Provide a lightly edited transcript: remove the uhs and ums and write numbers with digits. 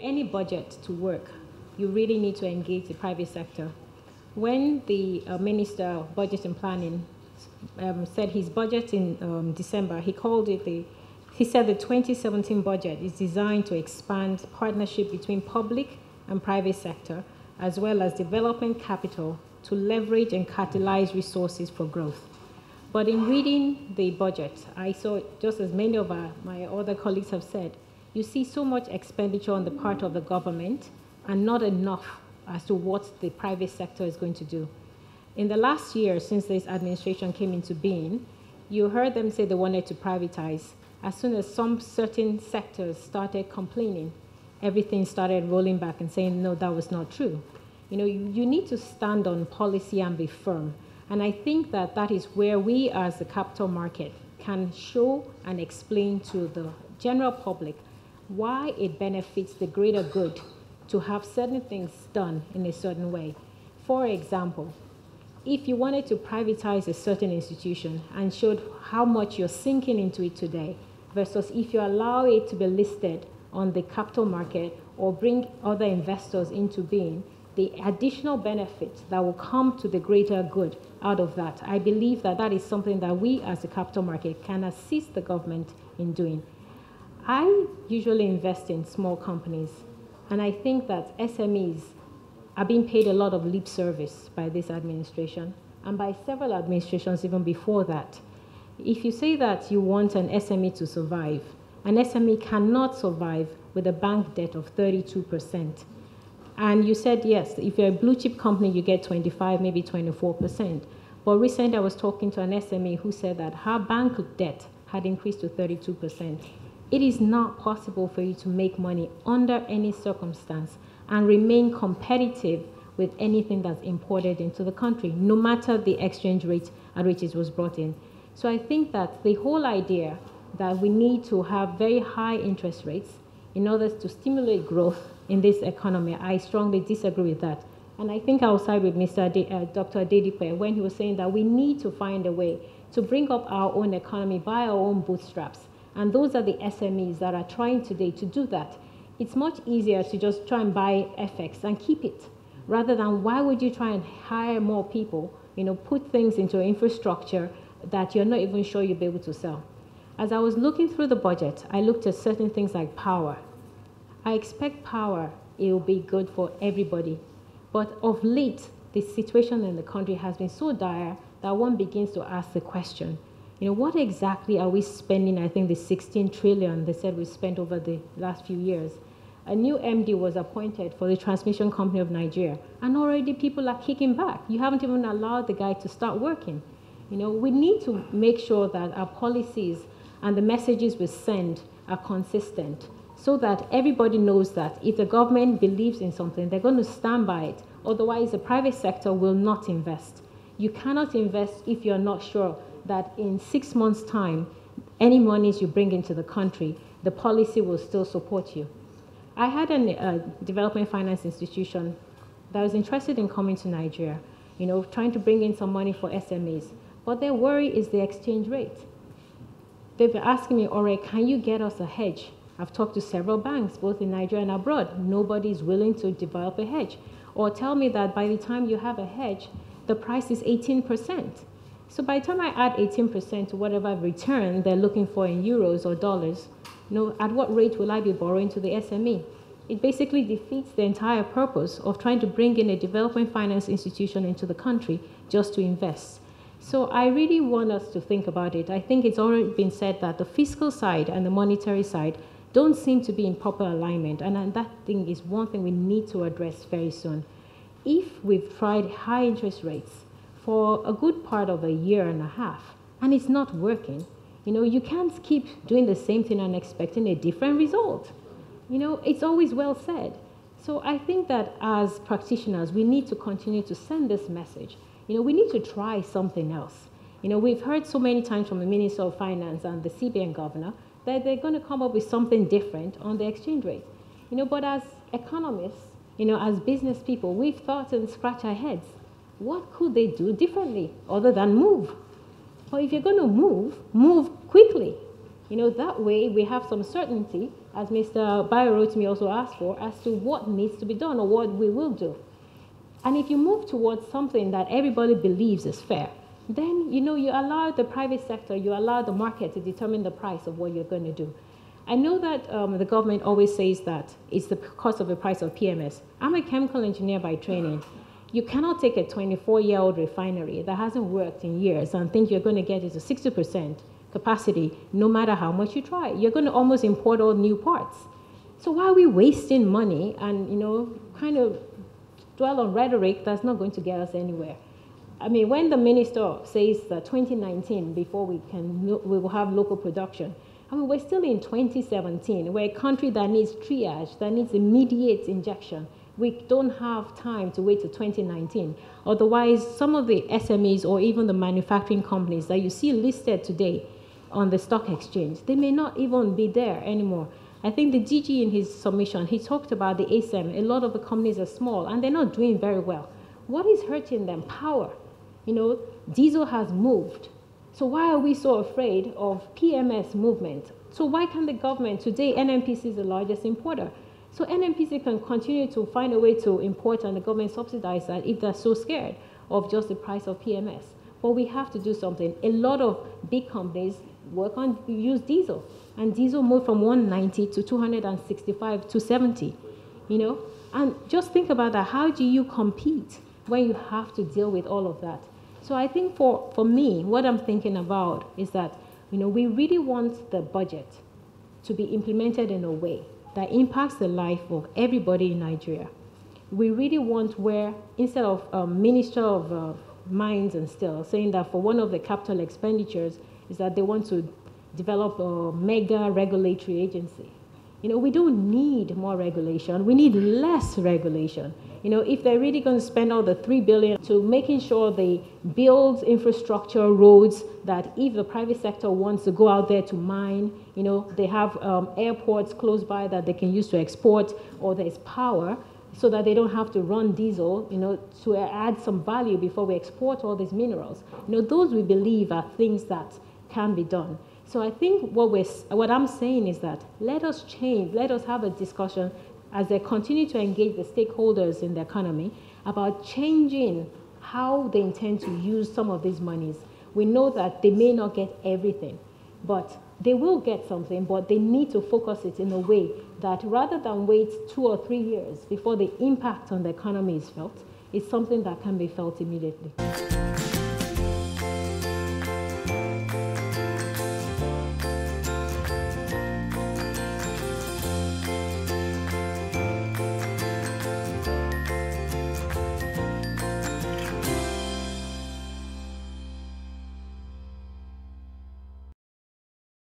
any budget to work, you really need to engage the private sector. When the Minister of Budget and Planning said his budget in December, he said the 2017 budget is designed to expand partnership between public and private sector, as well as development capital to leverage and catalyze resources for growth. But in reading the budget, I saw, just as many of my other colleagues have said, you see so much expenditure on the part of the government and not enough as to what the private sector is going to do. In the last year, since this administration came into being, you heard them say they wanted to privatize. As soon as some certain sectors started complaining, everything started rolling back and saying, no, that was not true. You know, you need to stand on policy and be firm. And I think that that is where we as the capital market can show and explain to the general public why it benefits the greater good to have certain things done in a certain way. For example, if you wanted to privatize a certain institution and showed how much you're sinking into it today versus if you allow it to be listed on the capital market or bring other investors into being, the additional benefits that will come to the greater good out of that, I believe that that is something that we as the capital market can assist the government in doing. I usually invest in small companies, and I think that SMEs are being paid a lot of lip service by this administration and by several administrations even before that. If you say that you want an SME to survive, an SME cannot survive with a bank debt of 32%. And you said, yes, if you're a blue chip company, you get 25, maybe 24%. But recently I was talking to an SME who said that her bank debt had increased to 32%. It is not possible for you to make money under any circumstance and remain competitive with anything that's imported into the country, no matter the exchange rate at which it was brought in. So I think that the whole idea that we need to have very high interest rates in order to stimulate growth in this economy, I strongly disagree with that. And I think I'll side with Dr. Adedipe when he was saying that we need to find a way to bring up our own economy by our own bootstraps. And those are the SMEs that are trying today to do that. It's much easier to just try and buy FX and keep it, rather than why would you try and hire more people, put things into infrastructure that you're not even sure you'll be able to sell. As I was looking through the budget, I looked at certain things like power. I expect power, it will be good for everybody. But of late, the situation in the country has been so dire that one begins to ask the question, what exactly are we spending? I think the 16 trillion they said we spent over the last few years. A new MD was appointed for the Transmission Company of Nigeria, and already people are kicking back. You haven't even allowed the guy to start working. We need to make sure that our policies and the messages we send are consistent so that everybody knows that if the government believes in something, they're going to stand by it. Otherwise, the private sector will not invest. You cannot invest if you're not sure that in 6 months' time, any monies you bring into the country, the policy will still support you. I had a development finance institution that was interested in coming to Nigeria, trying to bring in some money for SMEs. But their worry is the exchange rate. They've been asking me, all right, can you get us a hedge? I've talked to several banks, both in Nigeria and abroad. Nobody's willing to develop a hedge. Or tell me that by the time you have a hedge, the price is 18%. So by the time I add 18% to whatever return they're looking for in euros or dollars, at what rate will I be borrowing to the SME? It basically defeats the entire purpose of trying to bring in a development finance institution into the country just to invest. So I really want us to think about it. I think it's already been said that the fiscal side and the monetary side don't seem to be in proper alignment, and that thing is one thing we need to address very soon. If we've tried high interest rates for a good part of a year and a half, and it's not working, you can't keep doing the same thing and expecting a different result. It's always well said. So I think that as practitioners, we need to continue to send this message. We need to try something else. We've heard so many times from the Minister of Finance and the CBN governor that they're going to come up with something different on the exchange rate. But as economists, as business people, we've thought and scratched our heads. What could they do differently other than move? But if you're going to move quickly. That way we have some certainty as Mr. Bayorotimi also asked for, as to what needs to be done or what we will do. And if you move towards something that everybody believes is fair, then you allow the private sector, you allow the market to determine the price of what you're going to do. I know that the government always says that it's the cost of the price of PMS. I'm a chemical engineer by training. You cannot take a 24-year-old refinery that hasn't worked in years and think you're going to get it to 60% capacity no matter how much you try. You're going to almost import all new parts. So why are we wasting money and, kind of dwell on rhetoric that's not going to get us anywhere? I mean, when the minister says that 2019, before we will have local production, I mean, we're still in 2017. We're a country that needs triage, that needs immediate injection. We don't have time to wait till 2019. Otherwise, some of the SMEs or even the manufacturing companies that you see listed today on the stock exchange, they may not even be there anymore. I think the DG in his submission, he talked about the ASEM. A lot of the companies are small and they're not doing very well. What is hurting them? Power. Diesel has moved. So why are we so afraid of PMS movement? So why can the government, today NNPC is the largest importer, so NNPC can continue to find a way to import and the government subsidize that if they're so scared of just the price of PMS. But we have to do something. A lot of big companies use diesel, and diesel moved from 190 to 265 to 70, And just think about that. How do you compete when you have to deal with all of that? So I think for me, what I'm thinking about is that, we really want the budget to be implemented in a way that impacts the life of everybody in Nigeria. We really want where, instead of Minister of Mines and Steel saying that for one of the capital expenditures is that they want to develop a mega regulatory agency. We don't need more regulation. We need less regulation. If they're really going to spend all the $3 billion to making sure they build infrastructure, roads, that if the private sector wants to go out there to mine, they have airports close by that they can use to export, or there's power, so that they don't have to run diesel, to add some value before we export all these minerals. Those we believe are things that can be done. So I think what I'm saying is that let us change, let us have a discussion as they continue to engage the stakeholders in the economy about changing how they intend to use some of these monies. We know that they may not get everything, but they will get something, but they need to focus it in a way that rather than wait 2 or 3 years before the impact on the economy is felt, it's something that can be felt immediately.